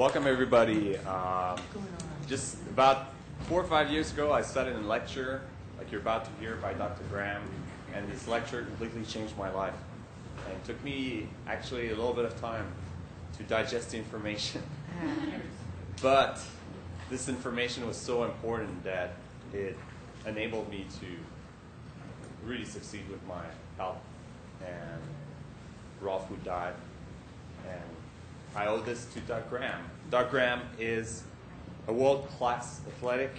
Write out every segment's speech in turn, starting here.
Welcome everybody. Just about 4 or 5 years ago I started a lecture like you're about to hear by Dr. Graham, and this lecture completely changed my life. And it took me actually a little bit of time to digest the information. But this information was so important that it enabled me to really succeed with my health and raw food diet. And I owe this to Dr. Graham. Dr. Graham is a world-class athletic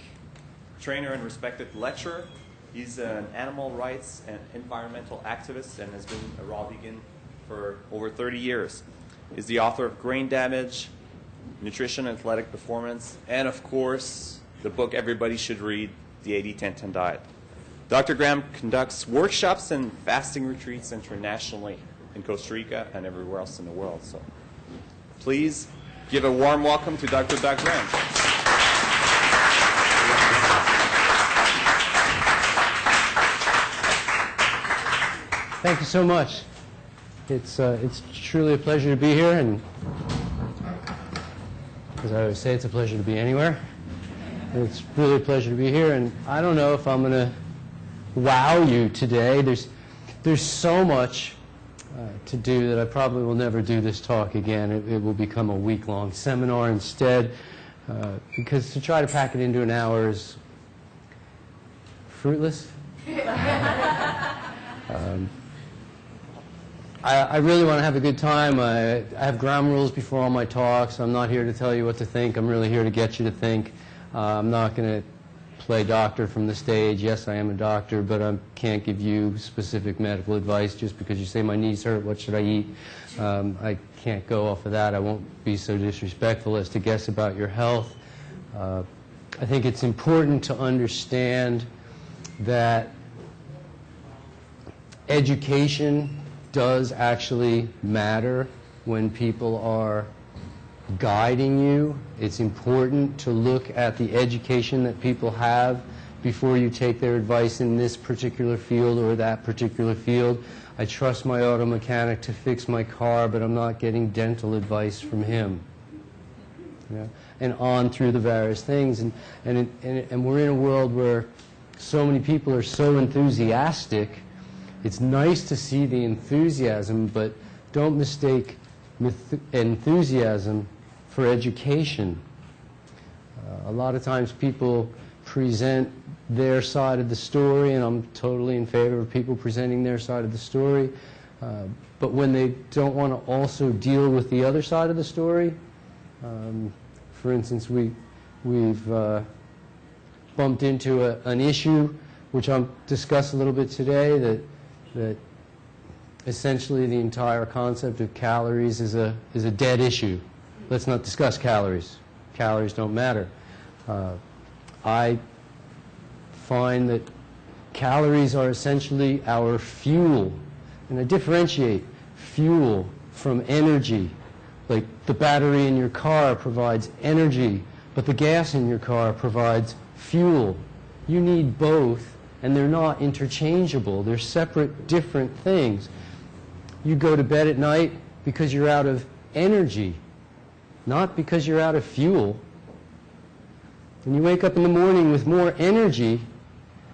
trainer and respected lecturer. He's an animal rights and environmental activist and has been a raw vegan for over 30 years. He's the author of Grain Damage, Nutrition and Athletic Performance, and of course, the book everybody should read, The 80-10-10 Diet. Dr. Graham conducts workshops and fasting retreats internationally in Costa Rica and everywhere else in the world. So please give a warm welcome to Dr. Graham. Thank you so much. It's truly a pleasure to be here, and as I always say, it's a pleasure to be anywhere. It's really a pleasure to be here, and I don't know if I'm going to wow you today. There's so much to do that I probably will never do this talk again. It will become a week-long seminar instead, because to try to pack it into an hour is fruitless. I really want to have a good time. I have ground rules before all my talks. I'm not here to tell you what to think. I'm really here to get you to think. I'm not going to play doctor from the stage. Yes, I am a doctor, but I can't give you specific medical advice just because you say my knees hurt, what should I eat? I can't go off of that. I won't be so disrespectful as to guess about your health. I think it's important to understand that education does actually matter when people are guiding you. It's important to look at the education that people have before you take their advice in this particular field or that particular field. I trust my auto mechanic to fix my car, but I'm not getting dental advice from him. Yeah? And on through the various things. And we're in a world where so many people are so enthusiastic. It's nice to see the enthusiasm, but don't mistake enthusiasm for education. A lot of times people present their side of the story, and I'm totally in favor of people presenting their side of the story, but when they don't want to also deal with the other side of the story, for instance, we've bumped into an issue which I'll discuss a little bit today, that essentially the entire concept of calories is a dead issue. Let's not discuss calories. Calories don't matter. I find that calories are essentially our fuel, and I differentiate fuel from energy. Like the battery in your car provides energy, but the gas in your car provides fuel. You need both, and they're not interchangeable. They're separate, different things. You go to bed at night because you're out of energy, not because you're out of fuel. And you wake up in the morning with more energy,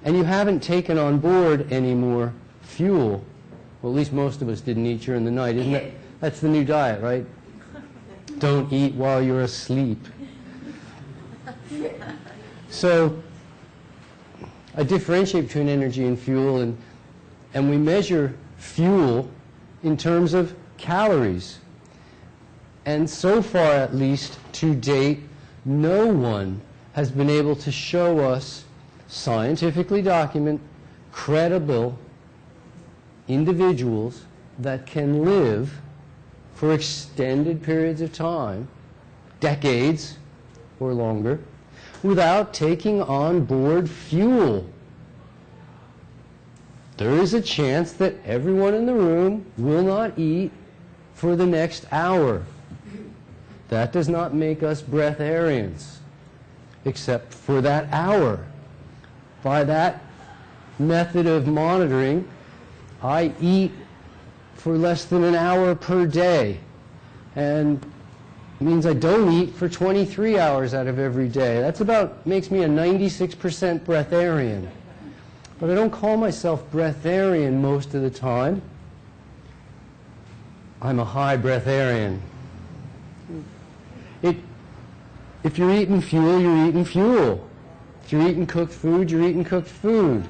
and you haven't taken on board any more fuel. Well, at least most of us didn't eat during the night. Isn't that, that's the new diet, right? Don't eat while you're asleep. So I differentiate between energy and fuel, and we measure fuel in terms of calories. And so far, at least to date, no one has been able to show us scientifically documented, credible individuals that can live for extended periods of time, decades or longer, without taking on board fuel. There is a chance that everyone in the room will not eat for the next hour. That does not make us breatharians, except for that hour. By that method of monitoring, I eat for less than an hour per day. And It means I don't eat for 23 hours out of every day. That's about, makes me a 96% breatharian. But I don't call myself breatharian most of the time. I'm a high breatharian. If you're eating fuel, you're eating fuel. If you're eating cooked food, you're eating cooked food.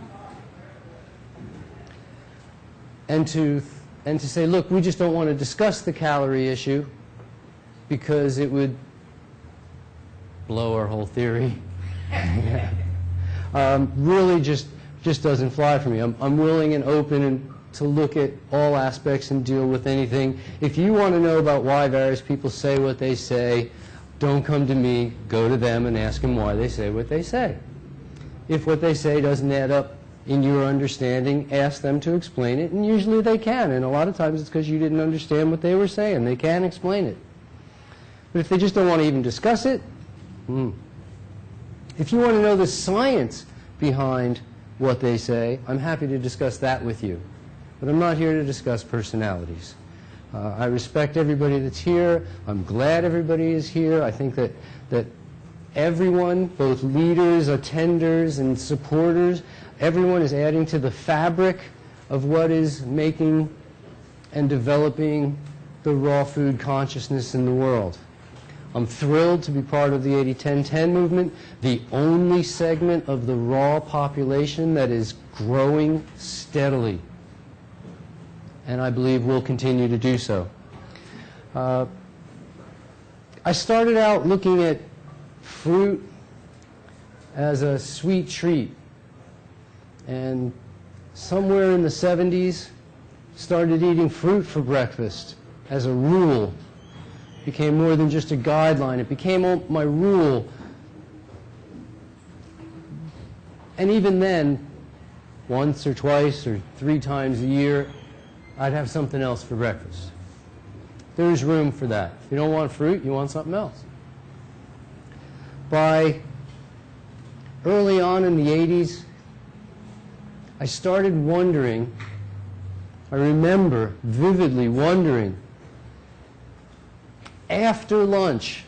And to say, look, we just don't want to discuss the calorie issue because it would blow our whole theory. Really just doesn't fly for me. I'm willing and open to look at all aspects and deal with anything. If you want to know about why various people say what they say, don't come to me, go to them and ask them why they say what they say. If what they say doesn't add up in your understanding, ask them to explain it, and usually they can. And a lot of times it's because you didn't understand what they were saying. They can explain it. But if they just don't want to even discuss it, if you want to know the science behind what they say, I'm happy to discuss that with you. But I'm not here to discuss personalities. I respect everybody that's here. I'm glad everybody is here. I think that everyone, both leaders, attenders, and supporters, everyone is adding to the fabric of what is making and developing the raw food consciousness in the world. I'm thrilled to be part of the 80-10-10 movement, the only segment of the raw population that is growing steadily. And I believe we'll continue to do so. I started out looking at fruit as a sweet treat. And somewhere in the 70s, started eating fruit for breakfast as a rule. It became more than just a guideline. It became my rule. And even then, once or twice or 3 times a year, I'd have something else for breakfast. There's room for that. If you don't want fruit, you want something else. By early on in the 80s, I started wondering, I remember vividly wondering, after lunch,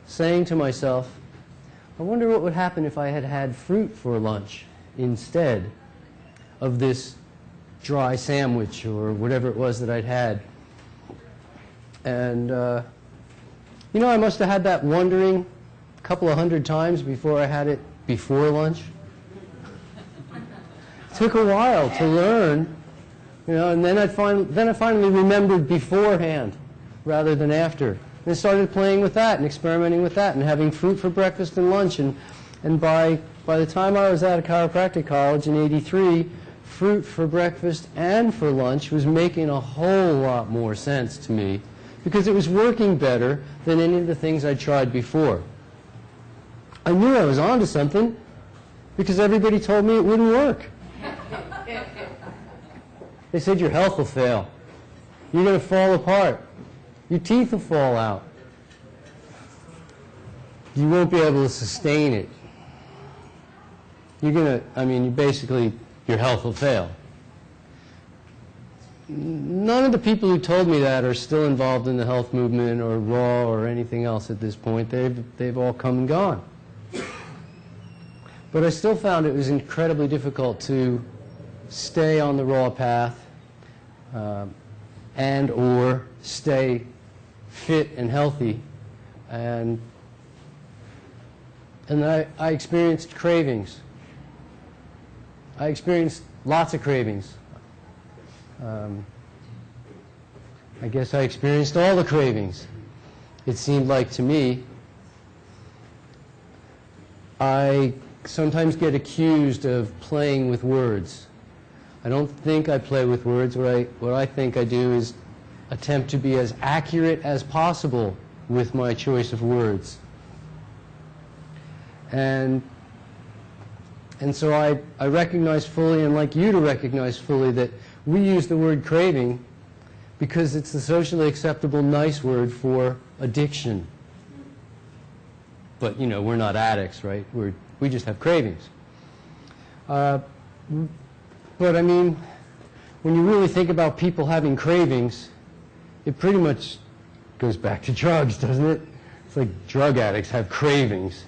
saying to myself, I wonder what would happen if I had had fruit for lunch instead of this dry sandwich or whatever it was that I'd had. And, you know, I must have had that wondering a couple of hundred times before I had it before lunch. It took a while to learn, you know, and then I finally remembered beforehand rather than after. And I started playing with that and experimenting with that and having fruit for breakfast and lunch. And by the time I was out of chiropractic college in '83, fruit for breakfast and for lunch was making a whole lot more sense to me because it was working better than any of the things I'd tried before. I knew I was onto something because everybody told me it wouldn't work. They said your health will fail. You're going to fall apart. Your teeth will fall out. You won't be able to sustain it. You're going to, I mean, you basically, your health will fail. None of the people who told me that are still involved in the health movement or raw or anything else at this point. They've all come and gone. But I still found it was incredibly difficult to stay on the raw path and or stay fit and healthy. And I experienced cravings. I experienced lots of cravings. I guess I experienced all the cravings. It seemed like to me. I sometimes get accused of playing with words. I don't think I play with words. What I think I do is attempt to be as accurate as possible with my choice of words. And so I recognize fully, and like you to recognize fully, that we use the word craving because it's the socially acceptable nice word for addiction. But, you know, we're not addicts, right? We just have cravings. But, I mean, when you really think about people having cravings, it pretty much goes back to drugs, doesn't it? It's like drug addicts have cravings,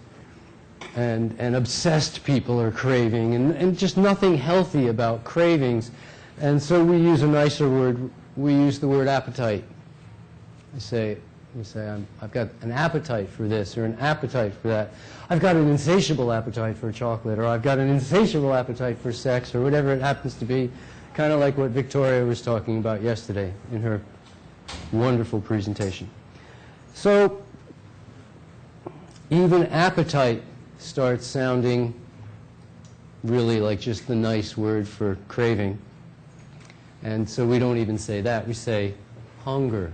and obsessed people are craving, and just nothing healthy about cravings. And so we use a nicer word. We use the word appetite. We say, I've got an appetite for this or an appetite for that. I've got an insatiable appetite for chocolate, or I've got an insatiable appetite for sex, or whatever it happens to be, kind of like what Victoria was talking about yesterday in her wonderful presentation. So even appetite starts sounding really like just the nice word for craving. And so we don't even say that. We say hunger.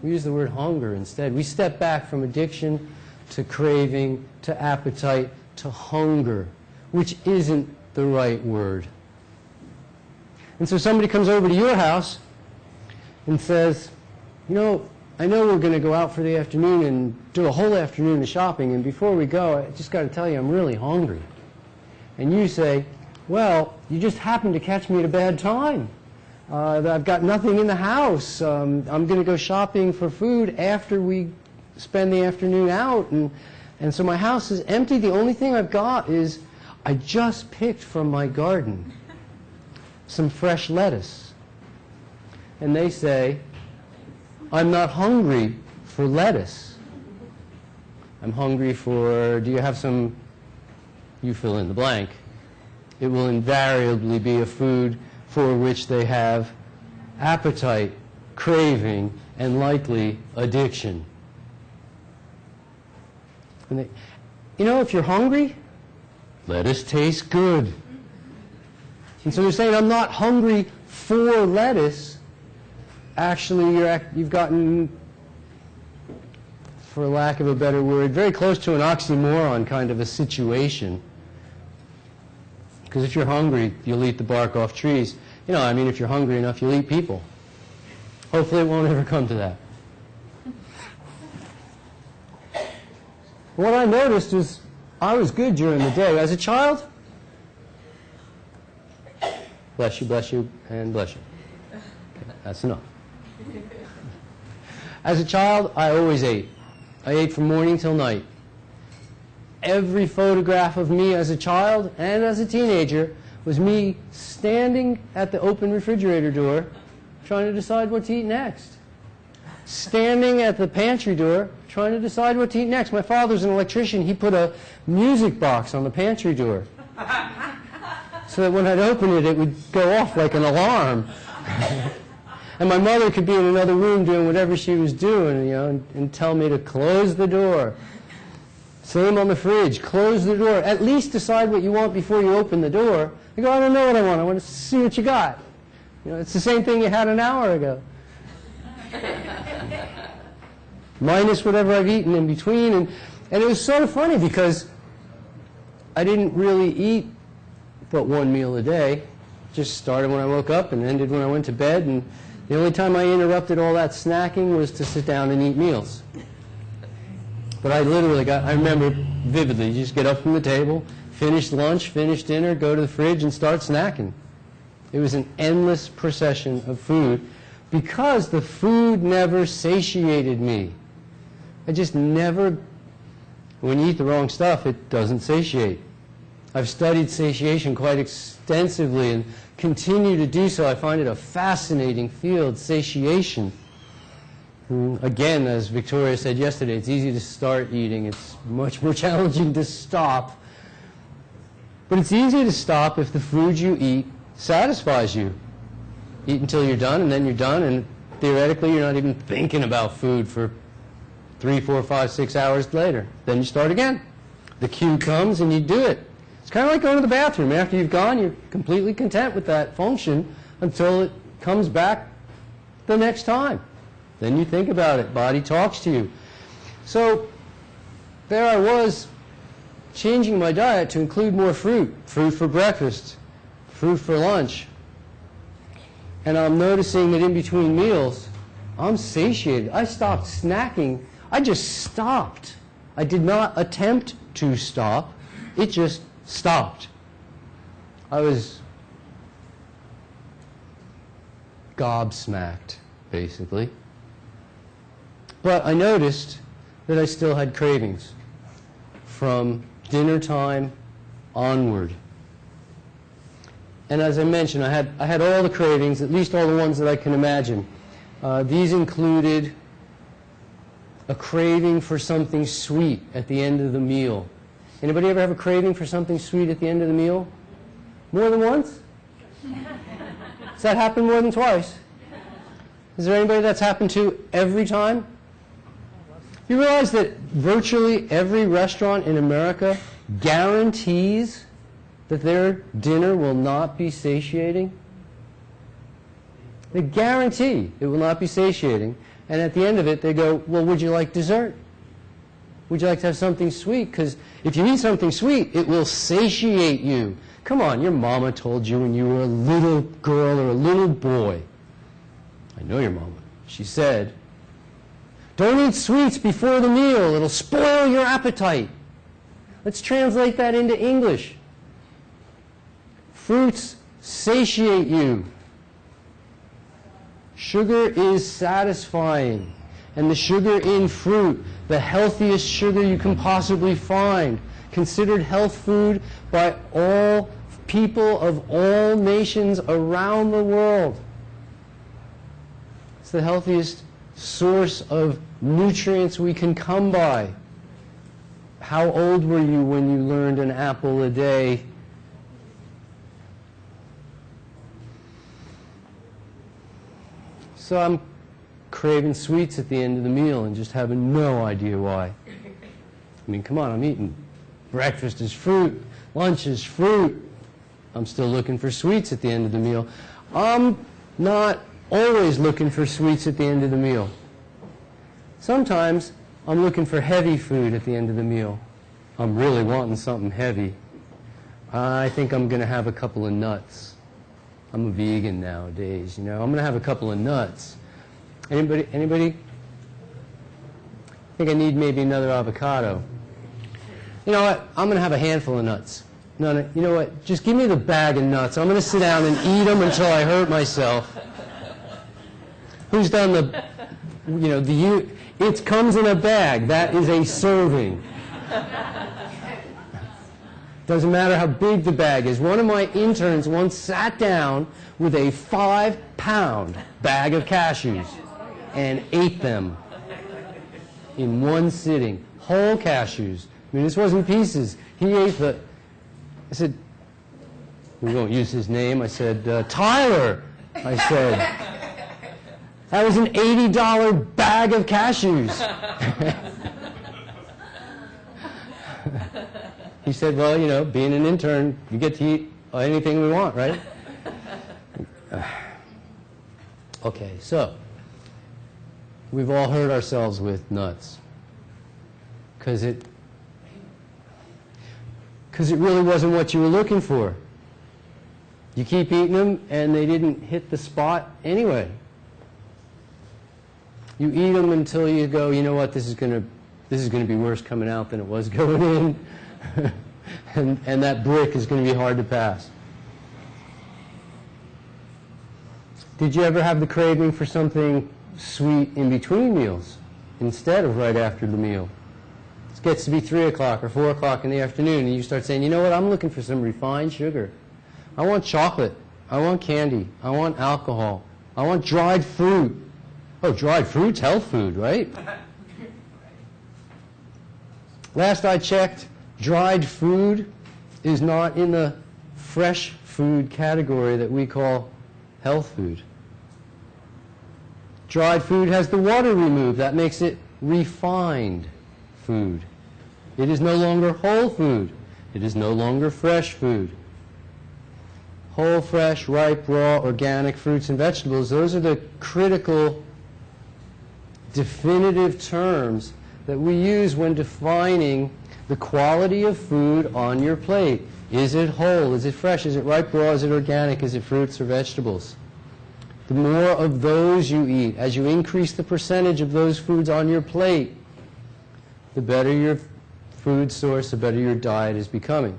We use the word hunger instead. We step back from addiction to craving to appetite to hunger, which isn't the right word. And so somebody comes over to your house and says, you know, I know we're going to go out for the afternoon and do a whole afternoon of shopping, and before we go, I just got to tell you, I'm really hungry. And you say, well, you just happened to catch me at a bad time. I've got nothing in the house. I'm going to go shopping for food after we spend the afternoon out, and so my house is empty. The only thing I've got is I just picked from my garden some fresh lettuce. And they say, I'm not hungry for lettuce. I'm hungry for, do you have some, you fill in the blank. It will invariably be a food for which they have appetite, craving, and likely addiction. And they, you know, if you're hungry, lettuce tastes good. And so they're saying, I'm not hungry for lettuce. Actually, you've gotten, for lack of a better word, very close to an oxymoron kind of a situation. Because if you're hungry, you'll eat the bark off trees. You know, I mean, if you're hungry enough, you'll eat people. Hopefully it won't ever come to that. What I noticed is I was good during the day. As a child, bless you, and bless you. Okay, that's enough. As a child, I always ate. I ate from morning till night. Every photograph of me as a child and as a teenager was me standing at the open refrigerator door trying to decide what to eat next. Standing at the pantry door trying to decide what to eat next. My father's an electrician. He put a music box on the pantry door so that when I'd open it, it would go off like an alarm. And my mother could be in another room doing whatever she was doing, you know, and tell me to close the door. Same on the fridge. Close the door. At least decide what you want before you open the door. I go, I don't know what I want. I want to see what you got. You know, it's the same thing you had an hour ago. Minus whatever I've eaten in between. And it was so funny because I didn't really eat but one meal a day. Just started when I woke up and ended when I went to bed. And the only time I interrupted all that snacking was to sit down and eat meals. But I literally I remember vividly, you just get up from the table, finish lunch, finish dinner, go to the fridge and start snacking. It was an endless procession of food because the food never satiated me. I just never, when you eat the wrong stuff, it doesn't satiate. I've studied satiation quite extensively and continue to do so. I find it a fascinating field, satiation. Again, as Victoria said yesterday, it's easy to start eating. It's much more challenging to stop. But it's easy to stop if the food you eat satisfies you. Eat until you're done, and then you're done, and theoretically you're not even thinking about food for 3, 4, 5, 6 hours later. Then you start again. The cue comes and you do it. It's kind of like going to the bathroom. After you've gone, you're completely content with that function until it comes back the next time. Then you think about it. Body talks to you. So there I was changing my diet to include more fruit. Fruit for breakfast, fruit for lunch. And I'm noticing that in between meals, I'm satiated. I stopped snacking. I just stopped. I did not attempt to stop. It just stopped. I was gobsmacked, basically. But I noticed that I still had cravings from dinner time onward. And as I mentioned, I had all the cravings, at least all the ones that I can imagine. These included a craving for something sweet at the end of the meal. Anybody ever have a craving for something sweet at the end of the meal? More than once? Does that happen more than twice? Is there anybody that's happened to every time? You realize that virtually every restaurant in America guarantees that their dinner will not be satiating? They guarantee it will not be satiating. And at the end of it, they go, well, would you like dessert? Would you like to have something sweet? Because if you eat something sweet, it will satiate you. Come on, your mama told you when you were a little girl or a little boy. I know your mama. She said, don't eat sweets before the meal. It'll spoil your appetite. Let's translate that into English. Fruits satiate you. Sugar is satisfying. And the sugar in fruit, the healthiest sugar you can possibly find, considered health food by all people of all nations around the world. It's the healthiest source of nutrients we can come by. How old were you when you learned an apple a day? So I'm craving sweets at the end of the meal and just having no idea why. I mean, come on, I'm eating. Breakfast is fruit. Lunch is fruit. I'm still looking for sweets at the end of the meal. I'm not always looking for sweets at the end of the meal. Sometimes I'm looking for heavy food at the end of the meal. I'm really wanting something heavy. I think I'm going to have a couple of nuts. I'm a vegan nowadays, you know. I'm going to have a couple of nuts. Anybody? I think I need maybe another avocado. You know what? I'm going to have a handful of nuts. No, you know what? Just give me the bag of nuts. I'm going to sit down and eat them until I hurt myself. Who's done the, you know, it comes in a bag. That is a serving. Doesn't matter how big the bag is. One of my interns once sat down with a 5-pound bag of cashews and ate them in one sitting. Whole cashews. I mean, this wasn't pieces. He ate the... I said, we won't use his name. I said, Tyler. I said, that was an $80 bag of cashews. He said, well, you know, being an intern, you get to eat anything we want, right? Okay, so we've all hurt ourselves with nuts because it really wasn't what you were looking for. You keep eating them, and they didn't hit the spot anyway. You eat them until you go, you know what, this is going to be worse coming out than it was going in. and that brick is going to be hard to pass. Did you ever have the craving for something sweet in between meals instead of right after the meal? It gets to be 3 o'clock or 4 o'clock in the afternoon, and you start saying, you know what, I'm looking for some refined sugar. I want chocolate. I want candy. I want alcohol. I want dried fruit. Oh, dried fruit's health food, right? Last I checked, dried food is not in the fresh food category that we call health food. Dried food has the water removed. That makes it refined food. It is no longer whole food. It is no longer fresh food. Whole, fresh, ripe, raw, organic fruits and vegetables, those are the critical, definitive terms that we use when defining the quality of food on your plate. Is it whole? Is it fresh? Is it ripe, raw? Is it organic? Is it fruits or vegetables? The more of those you eat, as you increase the percentage of those foods on your plate, the better your food source, the better your diet is becoming.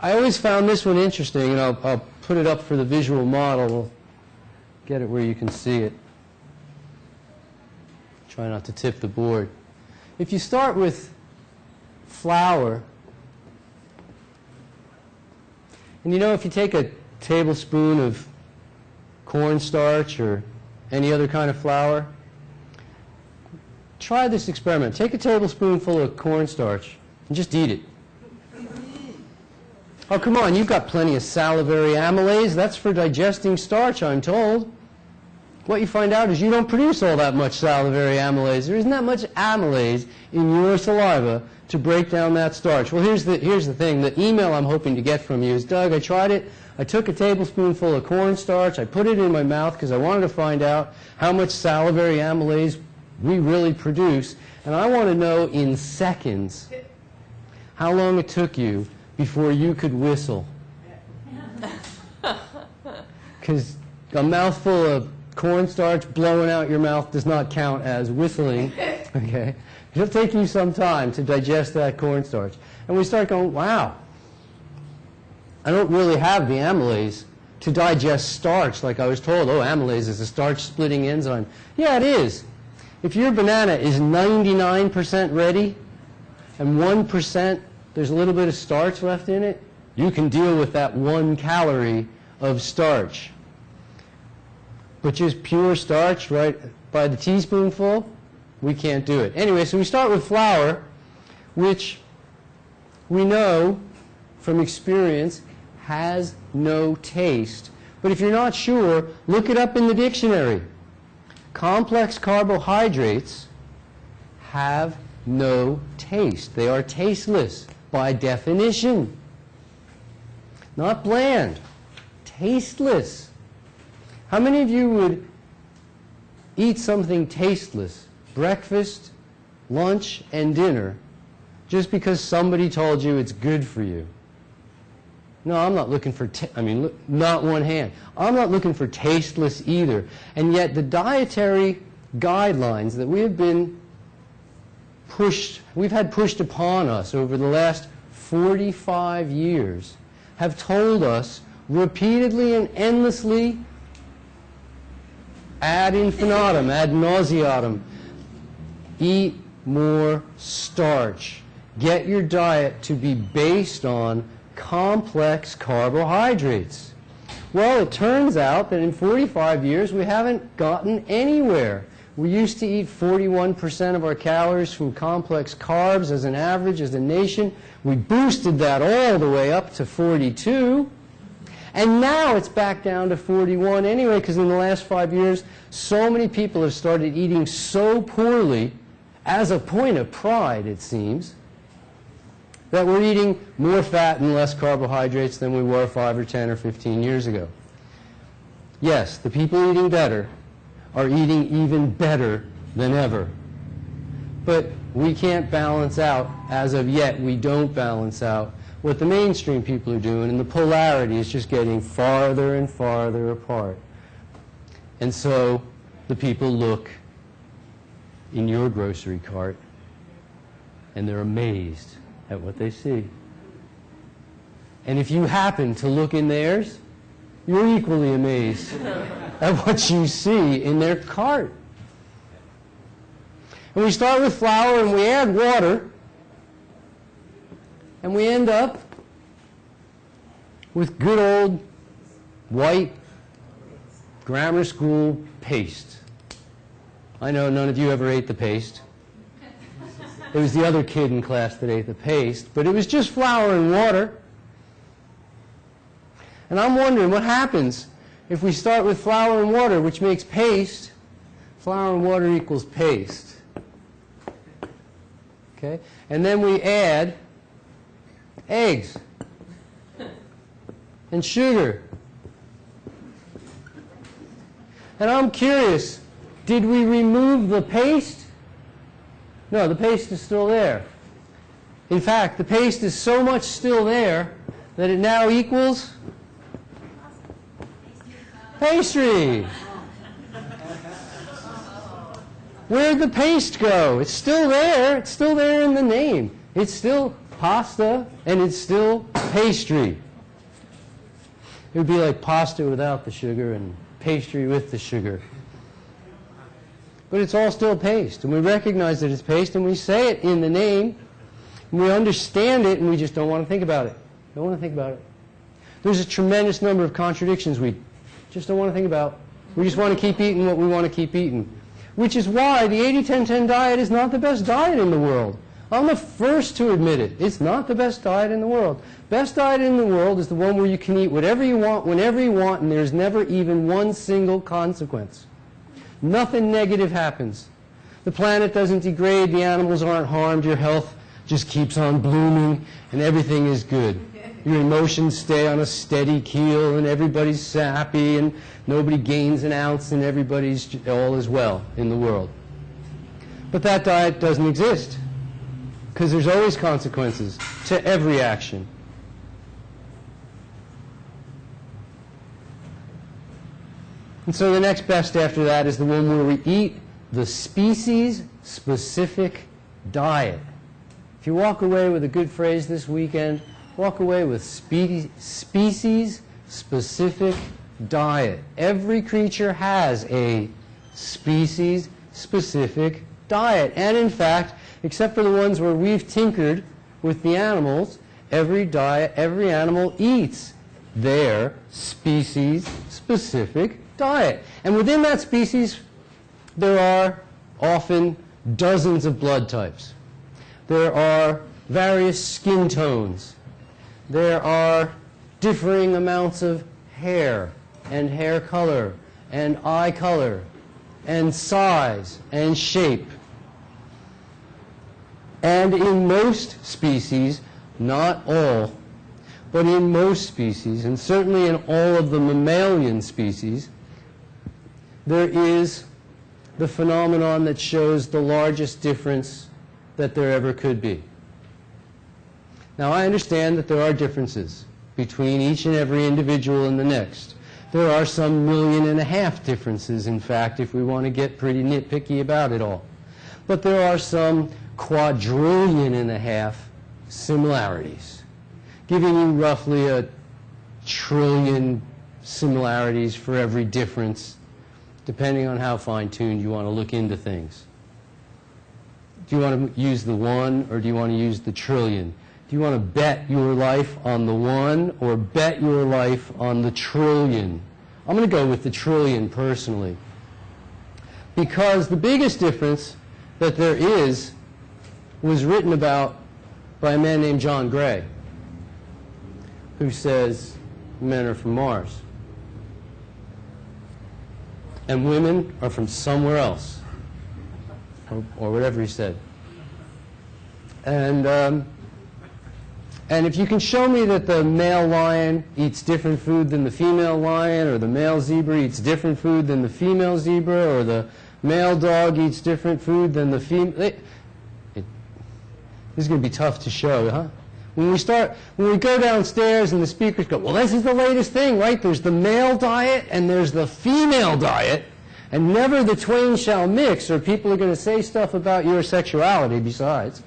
I always found this one interesting, and I'll put it up for the visual model. We'll get it where you can see it. Try not to tip the board. If you start with flour, and you know, if you take a tablespoon of cornstarch or any other kind of flour, try this experiment. Take a tablespoonful of cornstarch and just eat it. Oh, come on, you've got plenty of salivary amylase. That's for digesting starch, I'm told. What you find out is you don't produce all that much salivary amylase. There isn't that much amylase in your saliva to break down that starch. Well, here's the thing. The email I'm hoping to get from you is, Doug, I tried it. I took a tablespoonful of cornstarch. I put it in my mouth because I wanted to find out how much salivary amylase we really produce. And I want to know in seconds how long it took you before you could whistle. Because a mouthful of cornstarch blowing out your mouth does not count as whistling. Okay? It'll take you some time to digest that cornstarch. And we start going, wow, I don't really have the amylase to digest starch like I was told. Oh, amylase is a starch-splitting enzyme. Yeah, it is. If your banana is 99% ready and 1% there's a little bit of starch left in it, you can deal with that 1 calorie of starch. But just pure starch right by the teaspoonful, we can't do it. Anyway, so we start with flour, which we know from experience has no taste. But if you're not sure, look it up in the dictionary. Complex carbohydrates have no taste. They are tasteless by definition. Not bland, tasteless. How many of you would eat something tasteless, breakfast, lunch, and dinner, just because somebody told you it's good for you? No, I'm not looking for, not one hand. I'm not looking for tasteless either. And yet the dietary guidelines that we have been we've had pushed upon us over the last 45 years have told us repeatedly and endlessly, ad infinitum, ad nauseatum, eat more starch. Get your diet to be based on complex carbohydrates. Well, it turns out that in 45 years we haven't gotten anywhere. We used to eat 41% of our calories from complex carbs as an average as a nation. We boosted that all the way up to 42. And now it's back down to 41 anyway, because in the last 5 years, so many people have started eating so poorly, as a point of pride, it seems, that we're eating more fat and less carbohydrates than we were 5 or 10 or 15 years ago. Yes, the people eating better are eating even better than ever. But we can't balance out, as of yet, we don't balance out what the mainstream people are doing, and the polarity is just getting farther and farther apart. And so the people look in your grocery cart, and they're amazed at what they see. And if you happen to look in theirs, you're equally amazed at what you see in their cart. And we start with flour and we add water, and we end up with good old white grammar school paste. I know none of you ever ate the paste. It was the other kid in class that ate the paste, but it was just flour and water. And I'm wondering what happens if we start with flour and water, which makes paste. Flour and water equals paste. Okay? And then we add eggs and sugar. And I'm curious, did we remove the paste? No, the paste is still there. In fact, the paste is so much still there that it now equals pastry. Where'd the paste go? It's still there. It's still there in the name. It's still pasta, and it's still pastry. It would be like pasta without the sugar and pastry with the sugar. but it's all still paste. And we recognize that it's paste, and we say it in the name, and we understand it, and we just don't want to think about it. Don't want to think about it. There's a tremendous number of contradictions we just don't want to think about. We just want to keep eating what we want to keep eating. Which is why the 80-10-10 diet is not the best diet in the world. I'm the first to admit it. It's not the best diet in the world. Best diet in the world is the one where you can eat whatever you want, whenever you want, and there's never even one single consequence. Nothing negative happens. The planet doesn't degrade, the animals aren't harmed, your health just keeps on blooming, and everything is good. Your emotions stay on a steady keel, and everybody's happy, and nobody gains an ounce, and everybody's all is well in the world. But that diet doesn't exist, because there's always consequences to every action. And so the next best after that is the one where we eat the species-specific diet. If you walk away with a good phrase this weekend, walk away with species-specific diet. Every creature has a species-specific diet. And in fact, except for the ones where we've tinkered with the animals, every animal eats their species-specific diet. And within that species, there are often dozens of blood types. There are various skin tones. There are differing amounts of hair and hair color and eye color and size and shape. And in most species, not all, but in most species, and certainly in all of the mammalian species, there is the phenomenon that shows the largest difference that there ever could be. Now, I understand that there are differences between each and every individual and the next. There are some 1.5 million differences, in fact, if we want to get pretty nitpicky about it all. But there are some 250 billion similarities, giving you roughly 1 trillion similarities for every difference, depending on how fine-tuned you want to look into things. Do you want to use the 1 or do you want to use the trillion? Do you want to bet your life on the 1 or bet your life on the trillion? I'm going to go with the trillion personally. Because the biggest difference that there is was written about by a man named John Gray, who says men are from Mars and women are from somewhere else, or whatever he said. And if you can show me that the male lion eats different food than the female lion, or the male zebra eats different food than the female zebra, or the male dog eats different food than the female, this is going to be tough to show, huh? When we go downstairs and the speakers go, well, this is the latest thing, right? There's the male diet and there's the female diet, and never the twain shall mix, or people are going to say stuff about your sexuality besides.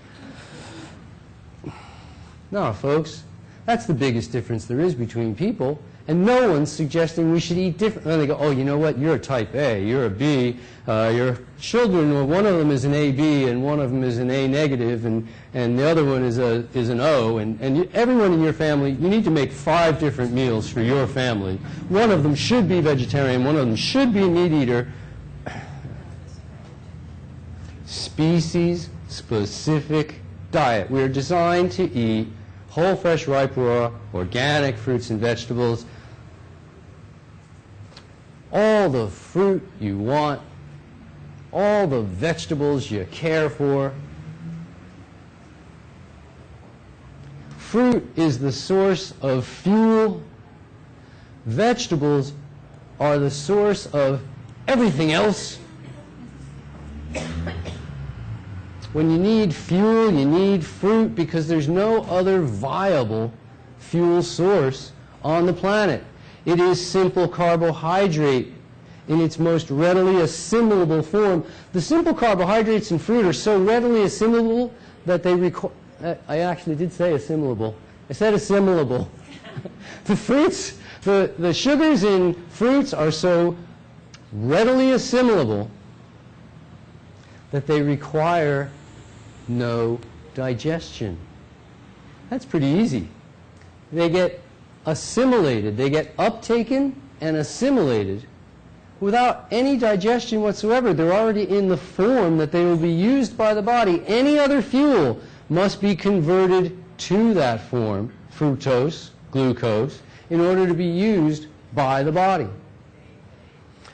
No, folks, that's the biggest difference there is between people, and no one's suggesting we should eat different. And they go, oh, you know what, you're a type A, you're a B, your children, well, one of them is an AB, and one of them is an A negative, and the other one is an O, and everyone in your family, you need to make 5 different meals for your family. One of them should be vegetarian, one of them should be a meat eater. Species-specific diet. We are designed to eat whole, fresh, ripe, raw, organic fruits and vegetables. All the fruit you want, all the vegetables you care for. Fruit is the source of fuel. Vegetables are the source of everything else. When you need fuel, you need fruit, because there's no other viable fuel source on the planet. It is simple carbohydrate in its most readily assimilable form. The simple carbohydrates in fruit are so readily assimilable that they require... I actually did say assimilable. I said assimilable. The fruits, the sugars in fruits are so readily assimilable that they require no digestion. That's pretty easy. They get assimilated. They get uptaken and assimilated without any digestion whatsoever. They're already in the form that they will be used by the body. Any other fuel must be converted to that form, fructose, glucose, in order to be used by the body.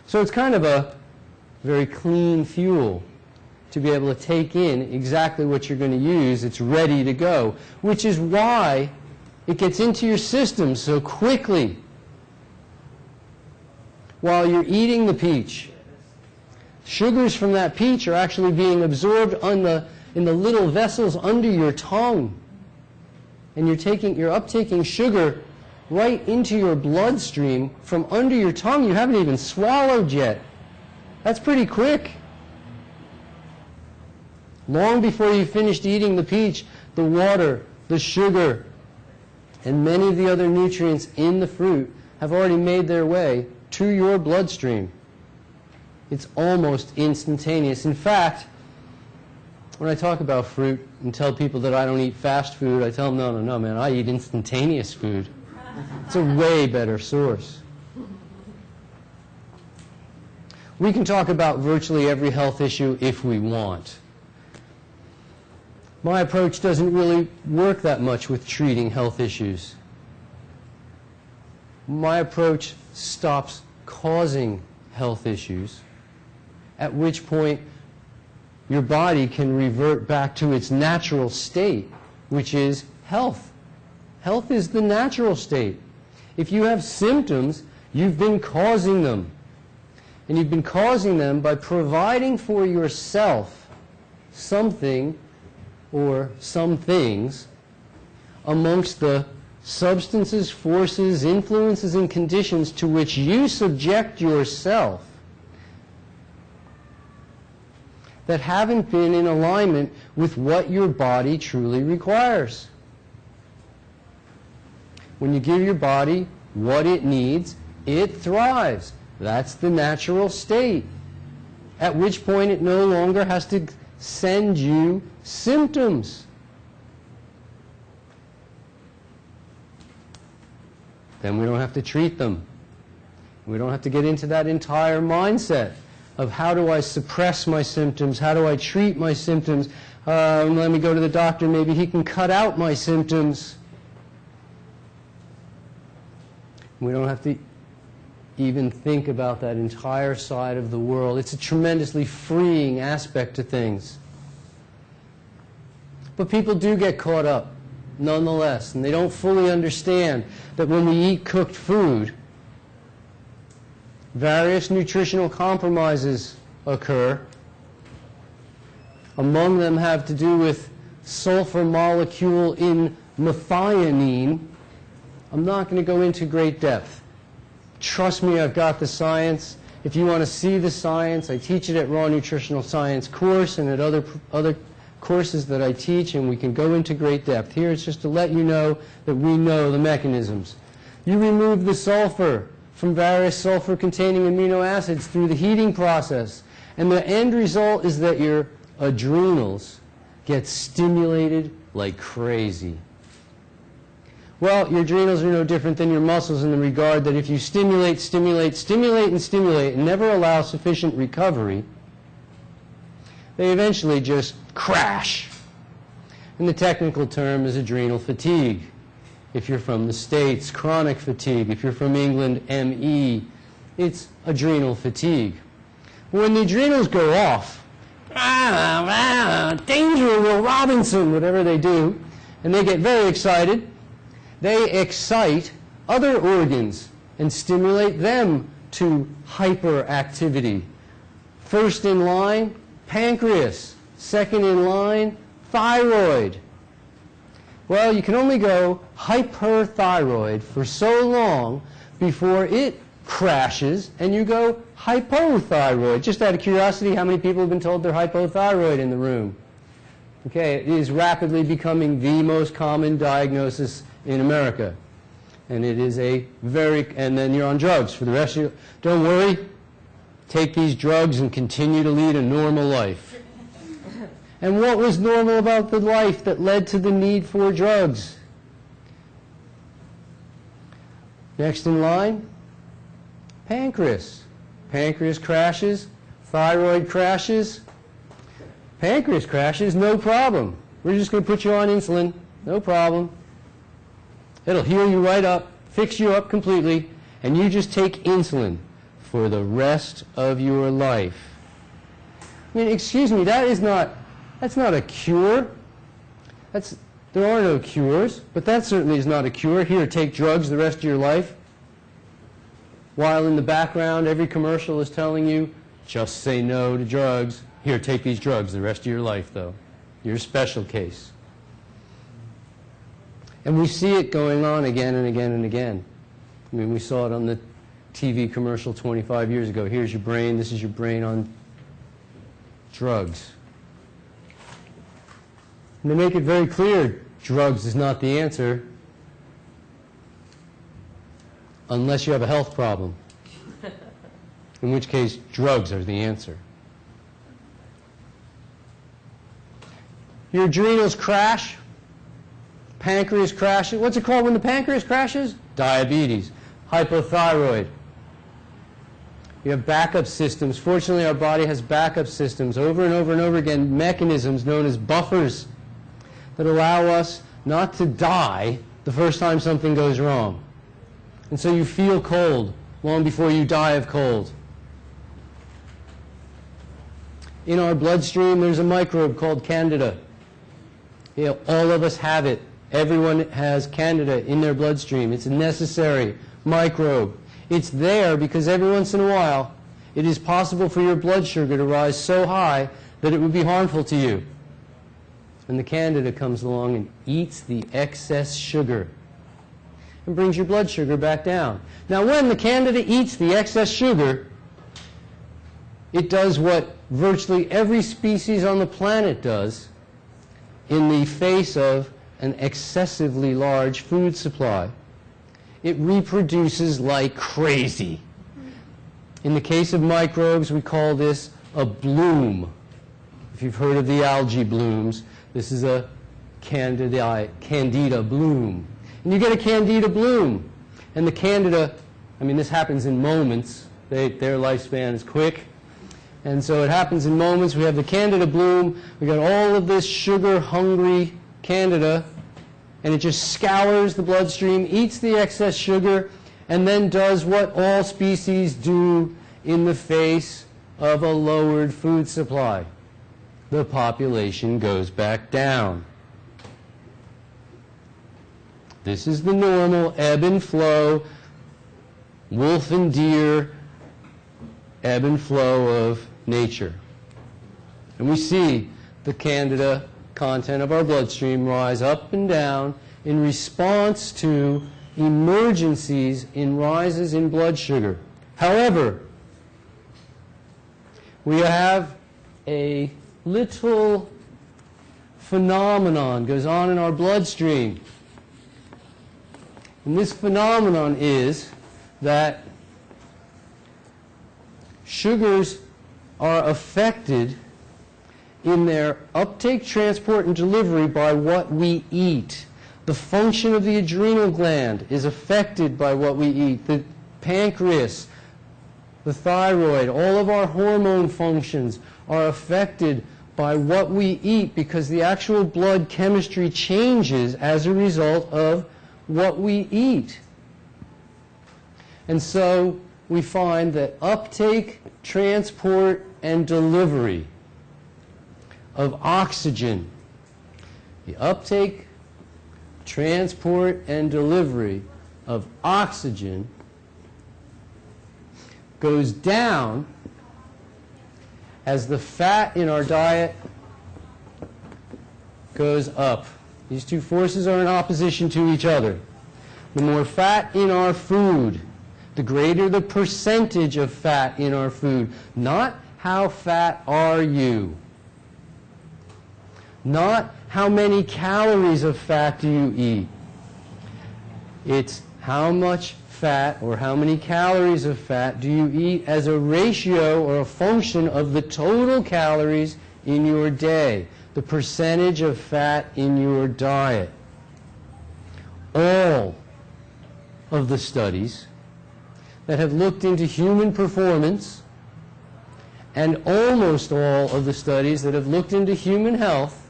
So it's kind of a very clean fuel to be able to take in exactly what you're going to use. It's ready to go, which is why it gets into your system so quickly while you're eating the peach. Sugars from that peach are actually being absorbed in the little vessels under your tongue. And you're uptaking sugar right into your bloodstream from under your tongue. You haven't even swallowed yet. That's pretty quick. Long before you finished eating the peach, the water, the sugar, and many of the other nutrients in the fruit have already made their way to your bloodstream. It's almost instantaneous. In fact, when I talk about fruit and tell people that I don't eat fast food, I tell them, no, man, I eat instantaneous food. It's a way better source. We can talk about virtually every health issue if we want. My approach doesn't really work that much with treating health issues. My approach stops causing health issues, at which point your body can revert back to its natural state, which is health. Health is the natural state. If you have symptoms, you've been causing them. And you've been causing them by providing for yourself something or some things amongst the substances, forces, influences, and conditions to which you subject yourself that haven't been in alignment with what your body truly requires. When you give your body what it needs, it thrives. That's the natural state, at which point it no longer has to send you symptoms. Then we don't have to treat them. We don't have to get into that entire mindset of how do I suppress my symptoms, how do I treat my symptoms, let me go to the doctor, maybe he can cut out my symptoms. We don't have to even think about that entire side of the world. It's a tremendously freeing aspect to things. But people do get caught up, nonetheless, and they don't fully understand that when we eat cooked food, various nutritional compromises occur. Among them have to do with sulfur molecule in methionine. I'm not going to go into great depth. Trust me, I've got the science. If you want to see the science, I teach it at Raw Nutritional Science course and at other courses that I teach, and we can go into great depth. Here it's just to let you know that we know the mechanisms. You remove the sulfur from various sulfur-containing amino acids through the heating process, and the end result is that your adrenals get stimulated like crazy. Well, your adrenals are no different than your muscles in the regard that if you stimulate, and never allow sufficient recovery, they eventually just crash. And the technical term is adrenal fatigue. If you're from the States, chronic fatigue. If you're from England, ME. It's adrenal fatigue. When the adrenals go off, danger, Will Robinson, whatever they do, and they get very excited, they excite other organs and stimulate them to hyperactivity. First in line, pancreas. Second in line, thyroid. Well, you can only go hyperthyroid for so long before it crashes and you go hypothyroid. Just out of curiosity, how many people have been told they're hypothyroid in the room? Okay, it is rapidly becoming the most common diagnosis in America. And it is and then you're on drugs for the rest of your, don't worry, take these drugs and continue to lead a normal life. And what was normal about the life that led to the need for drugs? Next in line, pancreas. Pancreas crashes, thyroid crashes. Pancreas crashes, no problem. We're just going to put you on insulin, no problem. It'll heal you right up, fix you up completely, and you just take insulin for the rest of your life. I mean, excuse me, that's not a cure. There are no cures, but that certainly is not a cure. Here, take drugs the rest of your life. While in the background, every commercial is telling you, just say no to drugs. Here, take these drugs the rest of your life, though. You're a special case. And we see it going on again and again and again. I mean, we saw it on the TV commercial 25 years ago. Here's your brain. This is your brain on drugs. And they make it very clear, drugs is not the answer unless you have a health problem, in which case drugs are the answer. Your adrenals crash, pancreas crashes. What's it called when the pancreas crashes? Diabetes, hypothyroid. You have backup systems. Fortunately, our body has backup systems over and over and over again, mechanisms known as buffers that allow us not to die the first time something goes wrong. And so you feel cold long before you die of cold. In our bloodstream, there's a microbe called Candida. You know, all of us have it. Everyone has Candida in their bloodstream. It's a necessary microbe. It's there because every once in a while, it is possible for your blood sugar to rise so high that it would be harmful to you. And the Candida comes along and eats the excess sugar and brings your blood sugar back down. Now, when the Candida eats the excess sugar, it does what virtually every species on the planet does in the face of an excessively large food supply. It reproduces like crazy. In the case of microbes, we call this a bloom. If you've heard of the algae blooms, this is a candida bloom. And you get a candida bloom. And the candida, I mean, this happens in moments. Their lifespan is quick. And so it happens in moments. We have the candida bloom. We got all of this sugar-hungry candida. And it just scours the bloodstream, eats the excess sugar, and then does what all species do in the face of a lowered food supply. The population goes back down. This is the normal ebb and flow, wolf and deer ebb and flow of nature. And we see the Candida content of our bloodstream rise up and down in response to emergencies in rises in blood sugar. However, we have a little phenomenon goes on in our bloodstream. And this phenomenon is that sugars are affected in their uptake, transport, and delivery by what we eat. The function of the adrenal gland is affected by what we eat. The pancreas, the thyroid, all of our hormone functions are affected by what we eat because the actual blood chemistry changes as a result of what we eat. And so we find that uptake, transport, and delivery of oxygen, the uptake, transport, and delivery of oxygen goes down as the fat in our diet goes up. These two forces are in opposition to each other. The more fat in our food, the greater the percentage of fat in our food. Not how fat are you. Not how many calories of fat do you eat. It's how much fat or how many calories of fat do you eat as a ratio or a function of the total calories in your day, the percentage of fat in your diet. All of the studies that have looked into human performance and almost all of the studies that have looked into human health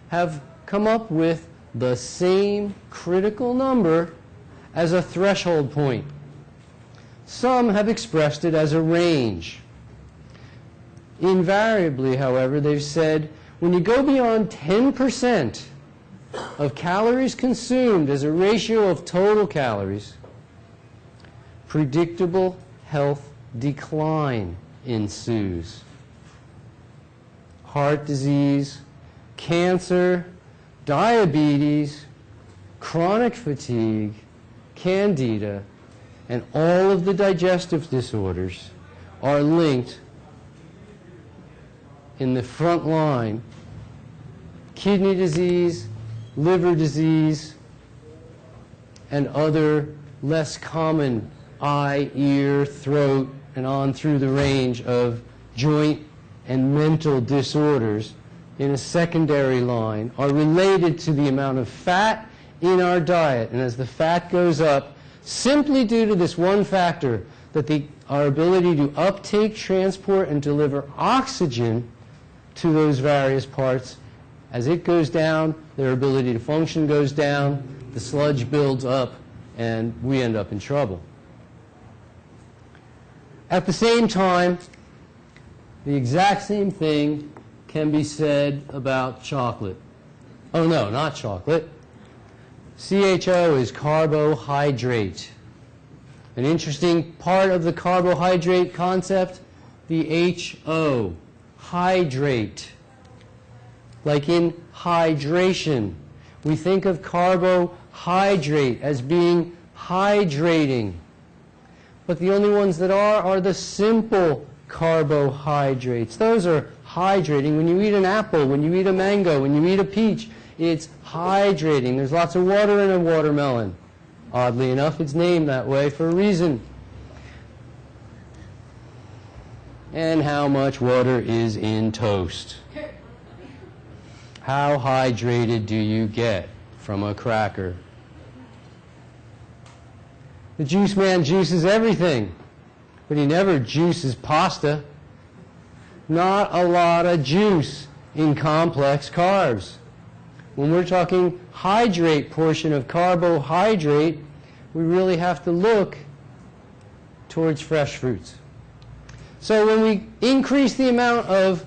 have come up with the same critical number as a threshold point. Some have expressed it as a range. Invariably, however, they've said when you go beyond 10% of calories consumed as a ratio of total calories, predictable health decline ensues. Heart disease, cancer, diabetes, chronic fatigue, candida, and all of the digestive disorders are linked in the front line. Kidney disease, liver disease, and other less common eye, ear, throat, and on through the range of joint and mental disorders in a secondary line are related to the amount of fat in our diet. And as the fat goes up, simply due to this one factor, that our ability to uptake, transport, and deliver oxygen to those various parts, as it goes down, their ability to function goes down, the sludge builds up, and we end up in trouble. At the same time, the exact same thing can be said about chocolate. Oh no, not chocolate. CHO is carbohydrate. An interesting part of the carbohydrate concept, the HO, hydrate. Like in hydration, we think of carbohydrate as being hydrating. But the only ones that are the simple carbohydrates. Those are hydrating. When you eat an apple, when you eat a mango, when you eat a peach, it's hydrating. There's lots of water in a watermelon. Oddly enough, it's named that way for a reason. And how much water is in toast? How hydrated do you get from a cracker? The juice man juices everything, but he never juices pasta. Not a lot of juice in complex carbs. When we're talking hydrate portion of carbohydrate, we really have to look towards fresh fruits. So when we increase the amount of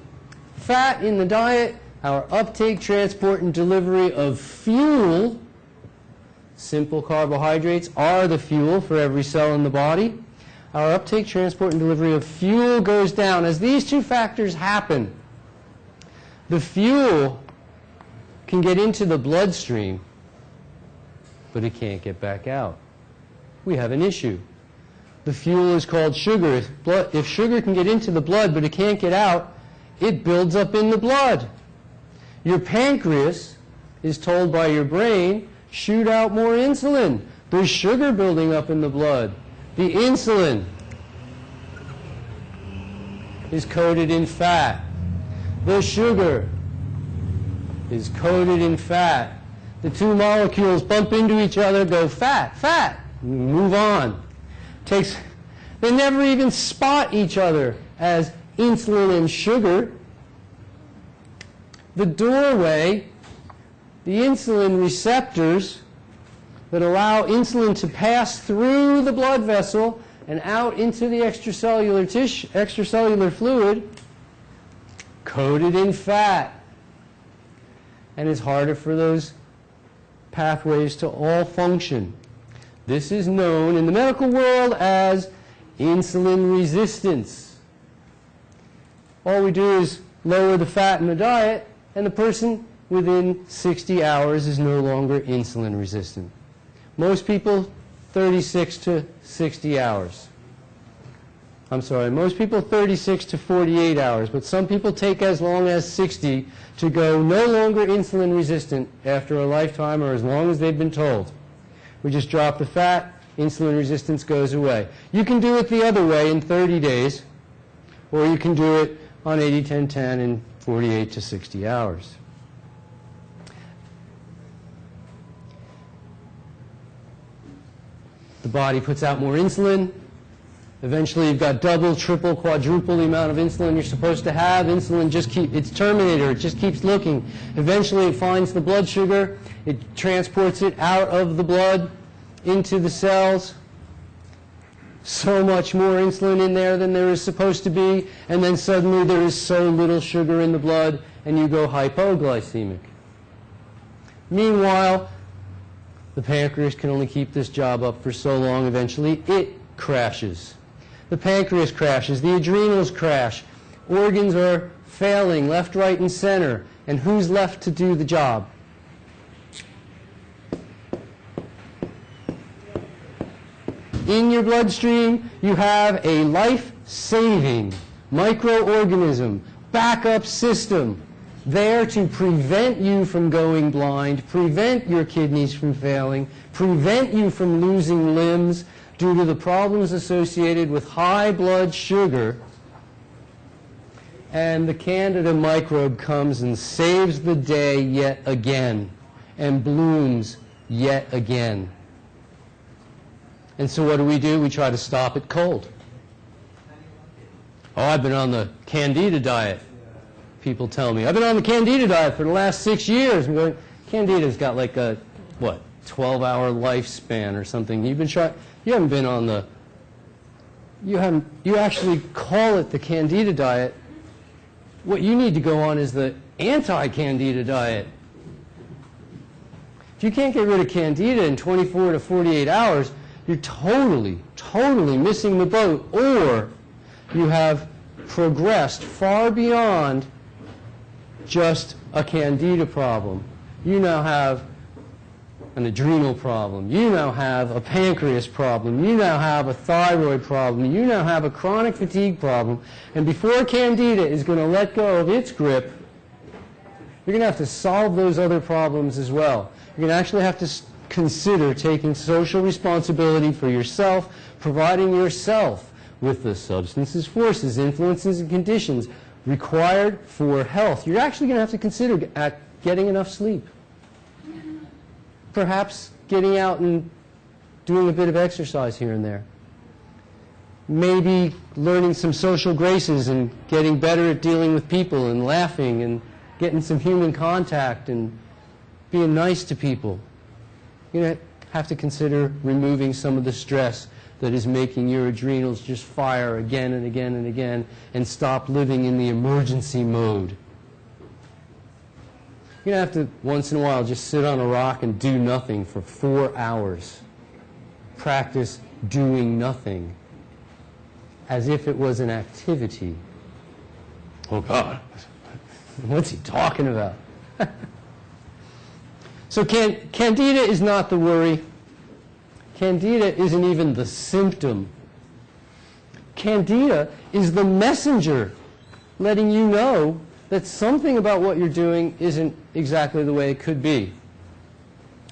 fat in the diet, our uptake, transport, and delivery of fuel, simple carbohydrates are the fuel for every cell in the body. Our uptake, transport, and delivery of fuel goes down. As these two factors happen, the fuel can get into the bloodstream, but it can't get back out. We have an issue. The fuel is called sugar. If sugar can get into the blood, but it can't get out, it builds up in the blood. Your pancreas is told by your brain, shoot out more insulin. There's sugar building up in the blood. The insulin is coated in fat. The sugar is coated in fat. The two molecules bump into each other, go fat, fat, move on. They never even spot each other as insulin and sugar. The doorway, the insulin receptors that allow insulin to pass through the blood vessel and out into the extracellular fluid, coated in fat. And it's harder for those pathways to all function. This is known in the medical world as insulin resistance. All we do is lower the fat in the diet, and the person within 60 hours is no longer insulin resistant. Most people 36 to 60 hours. I'm sorry, most people 36 to 48 hours, but some people take as long as 60 to go no longer insulin resistant after a lifetime or as long as they've been told. We just drop the fat, insulin resistance goes away. You can do it the other way in 30 days, or you can do it on 80-10-10 in 48 to 60 hours. The body puts out more insulin. Eventually, you've got double, triple, quadruple the amount of insulin you're supposed to have. Insulin just it's Terminator. It just keeps looking. Eventually, it finds the blood sugar. It transports it out of the blood into the cells. So much more insulin in there than there is supposed to be. And then suddenly, there is so little sugar in the blood, and you go hypoglycemic. Meanwhile, the pancreas can only keep this job up for so long. Eventually, it crashes. The pancreas crashes. The adrenals crash. Organs are failing left, right, and center. And who's left to do the job? In your bloodstream, you have a life-saving microorganism, backup system, there to prevent you from going blind, prevent your kidneys from failing, prevent you from losing limbs due to the problems associated with high blood sugar. And the Candida microbe comes and saves the day yet again and blooms yet again. And so what do? We try to stop it cold. Oh, I've been on the Candida diet. People tell me, I've been on the Candida diet for the last 6 years. I'm going, Candida's got like a, what, 12-hour lifespan or something. You've been trying, you haven't been on the, you actually call it the Candida diet. What you need to go on is the anti-Candida diet. If you can't get rid of Candida in 24 to 48 hours, you're totally, totally missing the boat, or you have progressed far beyond just a Candida problem. You now have an adrenal problem. You now have a pancreas problem. You now have a thyroid problem. You now have a chronic fatigue problem. And before Candida is going to let go of its grip, you're going to have to solve those other problems as well. You're going to actually have to consider taking social responsibility for yourself, providing yourself with the substances, forces, influences, and conditions required for health. You're actually going to have to consider getting enough sleep. Perhaps getting out and doing a bit of exercise here and there. Maybe learning some social graces and getting better at dealing with people and laughing and getting some human contact and being nice to people. You're going to have to consider removing some of the stress that is making your adrenals just fire again and again and again, and stop living in the emergency mode. You're going to have to, once in a while, just sit on a rock and do nothing for 4 hours. Practice doing nothing as if it was an activity. Oh, God. What's he talking about? So Candida is not the worry. Candida isn't even the symptom. Candida is the messenger letting you know that something about what you're doing isn't exactly the way it could be.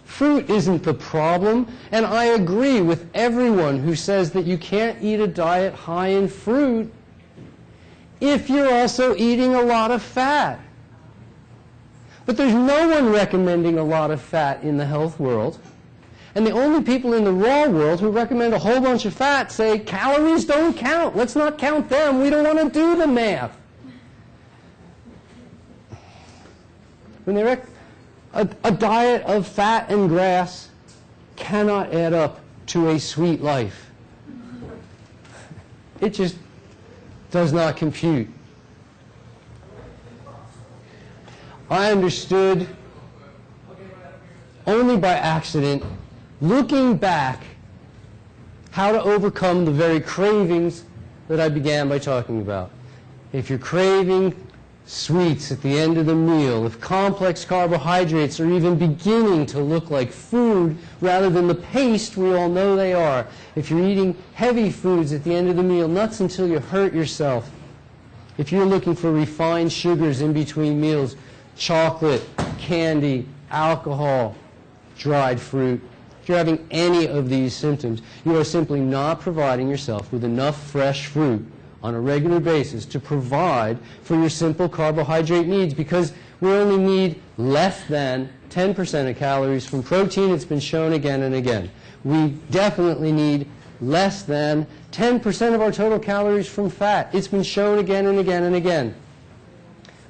Fruit isn't the problem, and I agree with everyone who says that you can't eat a diet high in fruit if you're also eating a lot of fat. But there's no one recommending a lot of fat in the health world. And the only people in the raw world who recommend a whole bunch of fat say, calories don't count. Let's not count them. We don't want to do the math. When they a diet of fat and grass cannot add up to a sweet life. It just does not compute. I understood only by accident, looking back, how to overcome the very cravings that I began by talking about. If you're craving sweets at the end of the meal, if complex carbohydrates are even beginning to look like food rather than the paste we all know they are, if you're eating heavy foods at the end of the meal, nuts until you hurt yourself, if you're looking for refined sugars in between meals, chocolate, candy, alcohol, dried fruit, if you're having any of these symptoms, you are simply not providing yourself with enough fresh fruit on a regular basis to provide for your simple carbohydrate needs, because we only need less than 10% of calories from protein. It's been shown again and again. We definitely need less than 10% of our total calories from fat. It's been shown again and again and again.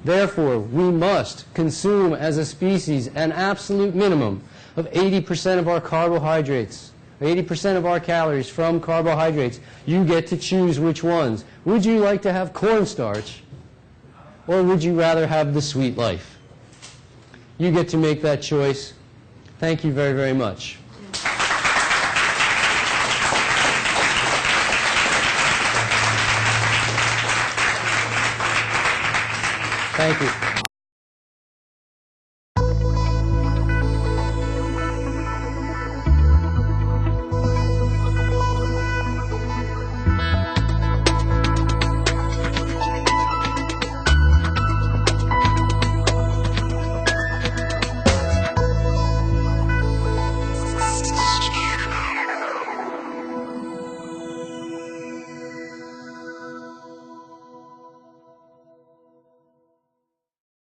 Therefore, we must consume as a species an absolute minimum of 80% of our carbohydrates, 80% of our calories from carbohydrates. You get to choose which ones. Would you like to have cornstarch, or would you rather have the sweet life? You get to make that choice. Thank you very, very much. Thank you.